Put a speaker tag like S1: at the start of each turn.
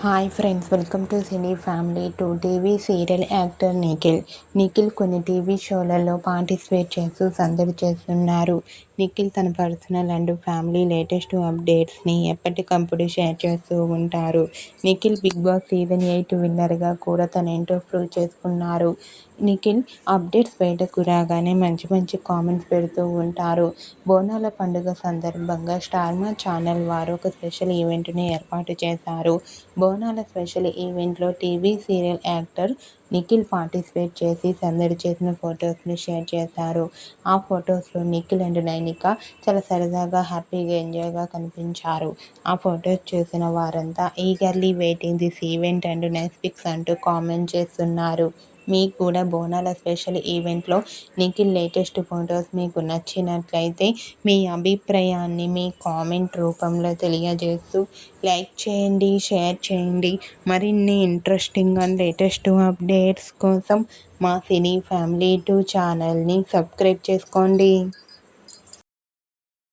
S1: Hi friends, welcome to cine family. TV serial actor Nikhil కొన్ని TV షోలలో participate చేస్తూ సందడి చేస్తున్నారు. నిఖిల్ తన పర్సనల్ అండ్ ఫ్యామిలీ లేటెస్ట్ అప్డేట్స్ని ఎప్పటికప్పుడు షేర్ చేస్తూ ఉంటారు. నిఖిల్ బిగ్ బాస్ సీజన్ 8 విన్నర్గా కూడా తనేంటో ప్రూవ్ చేసుకున్నారు. నిఖిల్ అప్డేట్స్ బయటకు రాగానే మంచి మంచి కామెంట్స్ పెడుతూ ఉంటారు. బోనాల పండుగ సందర్భంగా స్టార్ మా ఛానల్ వారు ఒక స్పెషల్ ఈవెంట్ని ఏర్పాటు చేశారు. బోనాల స్పెషల్ ఈవెంట్లో TV serial actor Nikhil participate చేసి సందడి చేసిన ఫొటోస్ని షేర్ చేశారు. ఆ ఫొటోస్లో నిఖిల్ అండ్ నైనిక చాలా సరదాగా, హ్యాపీగా, ఎంజాయ్గా కనిపించారు. ఆ ఫొటోస్ చూసిన వారంతా eagerly waiting this event and nice pics అంటూ కామెంట్ చేస్తున్నారు. మీకు కూడా బోనాల స్పెషల్ ఈవెంట్లో నిఖిల్ లేటెస్ట్ ఫొటోస్ మీకు నచ్చినట్లయితే మీ అభిప్రాయాన్ని మీ కామెంట్ రూపంలో తెలియజేస్తూ లైక్ చేయండి, షేర్ చేయండి. మరిన్ని ఇంట్రెస్టింగ్ అండ్ లేటెస్ట్ అప్డేట్స్ కోసం మా సినీ ఫ్యామిలీ 2 ఛానల్ని సబ్స్క్రైబ్ చేసుకోండి.